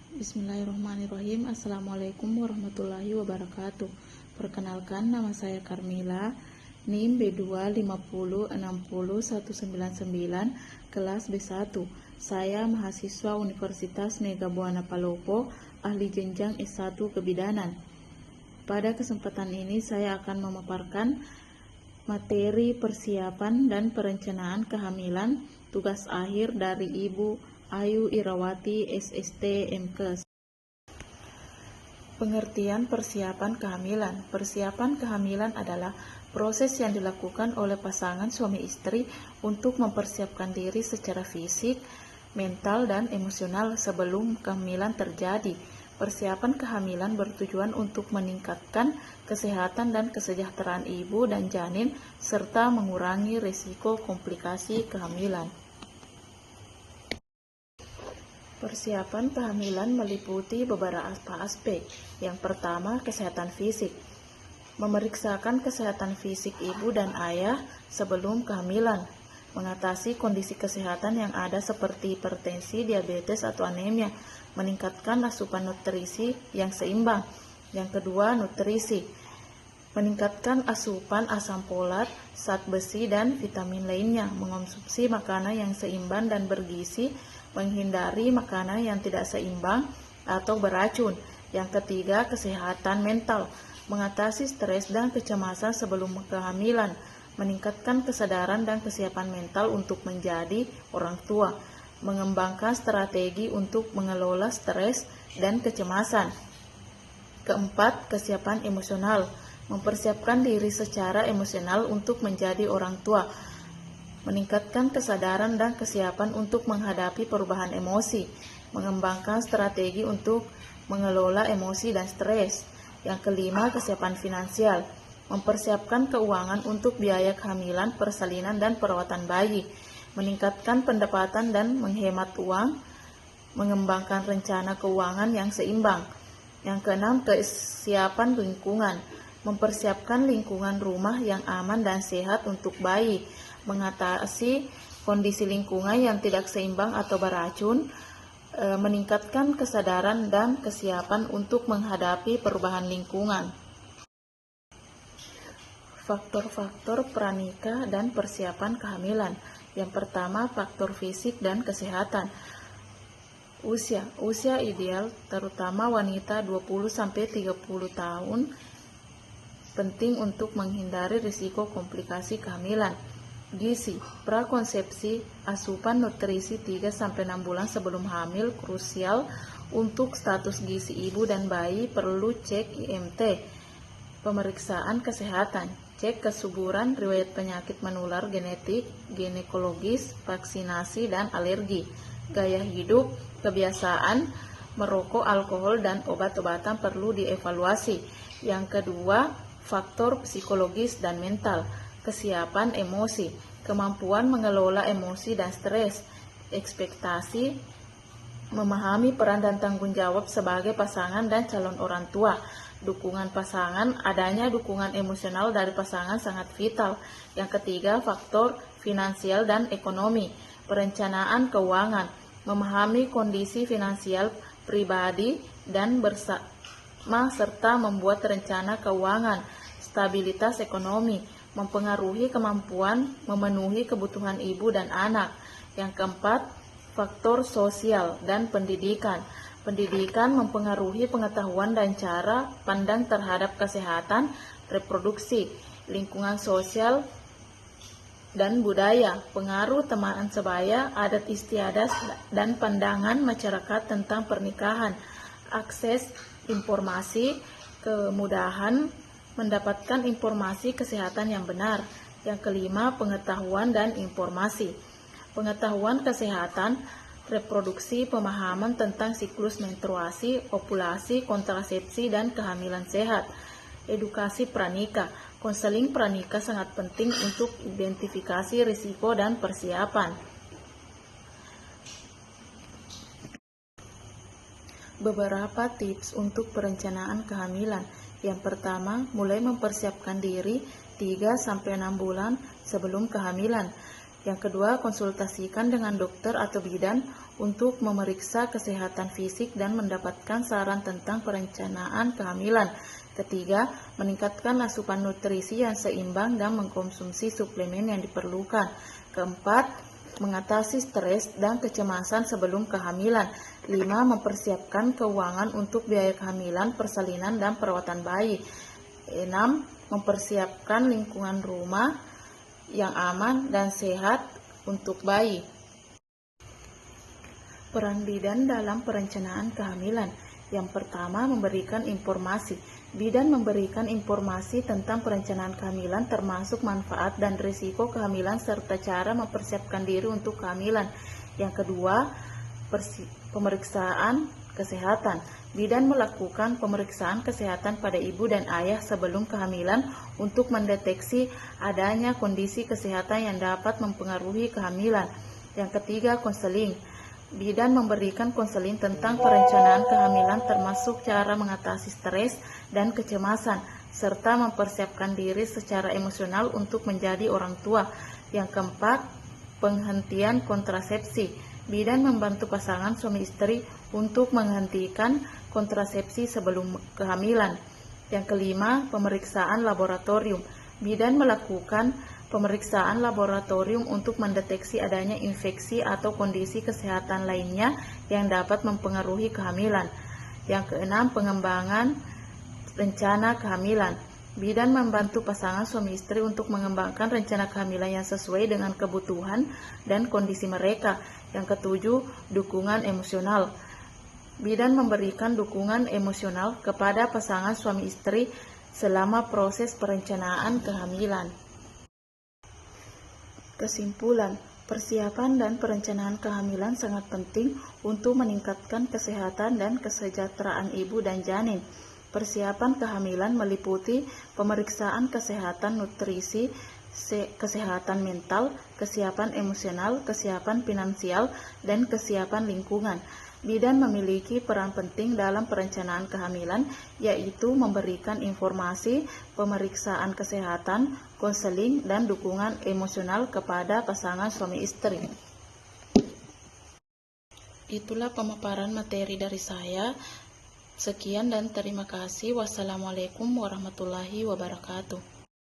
Bismillahirrahmanirrahim. Assalamualaikum warahmatullahi wabarakatuh. Perkenalkan, nama saya Carmila, NIM B250600199, kelas B1. Saya mahasiswa Universitas Mega Buana Palopo, ahli jenjang S1 Kebidanan. Pada kesempatan ini saya akan memaparkan materi persiapan dan perencanaan kehamilan tugas akhir dari Ibu Ayu Irawati SST MKes. Pengertian persiapan kehamilan. Persiapan kehamilan adalah proses yang dilakukan oleh pasangan suami istri untuk mempersiapkan diri secara fisik, mental, dan emosional sebelum kehamilan terjadi. Persiapan kehamilan bertujuan untuk meningkatkan kesehatan dan kesejahteraan ibu dan janin serta mengurangi risiko komplikasi kehamilan. Persiapan kehamilan meliputi beberapa aspek. Yang pertama, kesehatan fisik. Memeriksakan kesehatan fisik ibu dan ayah sebelum kehamilan. Mengatasi kondisi kesehatan yang ada seperti hipertensi, diabetes, atau anemia. Meningkatkan asupan nutrisi yang seimbang. Yang kedua, nutrisi. Meningkatkan asupan asam folat, zat besi, dan vitamin lainnya. Mengonsumsi makanan yang seimbang dan bergizi. Menghindari makanan yang tidak seimbang atau beracun. Yang ketiga, kesehatan mental. Mengatasi stres dan kecemasan sebelum kehamilan. Meningkatkan kesadaran dan kesiapan mental untuk menjadi orang tua. Mengembangkan strategi untuk mengelola stres dan kecemasan. Keempat, kesiapan emosional. Mempersiapkan diri secara emosional untuk menjadi orang tua. Meningkatkan kesadaran dan kesiapan untuk menghadapi perubahan emosi. Mengembangkan strategi untuk mengelola emosi dan stres. Yang kelima, kesiapan finansial. Mempersiapkan keuangan untuk biaya kehamilan, persalinan, dan perawatan bayi. Meningkatkan pendapatan dan menghemat uang. Mengembangkan rencana keuangan yang seimbang. Yang keenam, kesiapan lingkungan. Mempersiapkan lingkungan rumah yang aman dan sehat untuk bayi. Mengatasi kondisi lingkungan yang tidak seimbang atau beracun. Meningkatkan kesadaran dan kesiapan untuk menghadapi perubahan lingkungan. Faktor-faktor pranikah dan persiapan kehamilan. Yang pertama, faktor fisik dan kesehatan. Usia ideal terutama wanita 20-30 tahun penting untuk menghindari risiko komplikasi kehamilan. Gizi, prakonsepsi, asupan nutrisi 3-6 bulan sebelum hamil krusial untuk status gizi ibu dan bayi, perlu cek IMT. Pemeriksaan kesehatan, cek kesuburan, riwayat penyakit menular genetik, ginekologis, vaksinasi, dan alergi. Gaya hidup, kebiasaan, merokok, alkohol, dan obat-obatan perlu dievaluasi. Yang kedua, faktor psikologis dan mental. Kesiapan emosi, kemampuan mengelola emosi dan stres, ekspektasi, memahami peran dan tanggung jawab sebagai pasangan dan calon orang tua. Dukungan pasangan, adanya dukungan emosional dari pasangan sangat vital. Yang ketiga, faktor finansial dan ekonomi, perencanaan keuangan, memahami kondisi finansial pribadi dan bersama serta membuat rencana keuangan. Stabilitas ekonomi mempengaruhi kemampuan memenuhi kebutuhan ibu dan anak. Yang keempat, faktor sosial dan pendidikan. Pendidikan mempengaruhi pengetahuan dan cara pandang terhadap kesehatan reproduksi. Lingkungan sosial dan budaya, pengaruh teman sebaya, adat istiadat, dan pandangan masyarakat tentang pernikahan. Akses informasi, kemudahan mendapatkan informasi kesehatan yang benar. Yang kelima, pengetahuan dan informasi. Pengetahuan kesehatan reproduksi, pemahaman tentang siklus menstruasi, ovulasi, kontrasepsi, dan kehamilan sehat. Edukasi pranikah. Konseling pranikah sangat penting untuk identifikasi risiko dan persiapan. Beberapa tips untuk perencanaan kehamilan. Yang pertama, mulai mempersiapkan diri 3-6 bulan sebelum kehamilan. Yang kedua, konsultasikan dengan dokter atau bidan untuk memeriksa kesehatan fisik dan mendapatkan saran tentang perencanaan kehamilan. Ketiga, meningkatkan asupan nutrisi yang seimbang dan mengkonsumsi suplemen yang diperlukan. Keempat, mengatasi stres dan kecemasan sebelum kehamilan. 5. Mempersiapkan keuangan untuk biaya kehamilan, persalinan, dan perawatan bayi. 6. Mempersiapkan lingkungan rumah yang aman dan sehat untuk bayi. Peran bidan dalam perencanaan kehamilan. Yang pertama, memberikan informasi. Bidan memberikan informasi tentang perencanaan kehamilan termasuk manfaat dan risiko kehamilan serta cara mempersiapkan diri untuk kehamilan. Yang kedua, pemeriksaan kesehatan. Bidan melakukan pemeriksaan kesehatan pada ibu dan ayah sebelum kehamilan untuk mendeteksi adanya kondisi kesehatan yang dapat mempengaruhi kehamilan. Yang ketiga, konseling. Bidan memberikan konseling tentang perencanaan kehamilan termasuk cara mengatasi stres dan kecemasan, serta mempersiapkan diri secara emosional untuk menjadi orang tua. Yang keempat, penghentian kontrasepsi. Bidan membantu pasangan suami istri untuk menghentikan kontrasepsi sebelum kehamilan. Yang kelima, pemeriksaan laboratorium. Bidan melakukan pemeriksaan laboratorium untuk mendeteksi adanya infeksi atau kondisi kesehatan lainnya yang dapat mempengaruhi kehamilan. Yang keenam, pengembangan rencana kehamilan. Bidan membantu pasangan suami istri untuk mengembangkan rencana kehamilan yang sesuai dengan kebutuhan dan kondisi mereka. Yang ketujuh, dukungan emosional. Bidan memberikan dukungan emosional kepada pasangan suami istri selama proses perencanaan kehamilan. Kesimpulan, persiapan dan perencanaan kehamilan sangat penting untuk meningkatkan kesehatan dan kesejahteraan ibu dan janin. Persiapan kehamilan meliputi pemeriksaan kesehatan nutrisi, kesehatan mental, kesiapan emosional, kesiapan finansial, dan kesiapan lingkungan. Bidan memiliki peran penting dalam perencanaan kehamilan, yaitu memberikan informasi, pemeriksaan kesehatan, konseling, dan dukungan emosional kepada pasangan suami istri. Itulah pemaparan materi dari saya. Sekian dan terima kasih. Wassalamualaikum warahmatullahi wabarakatuh.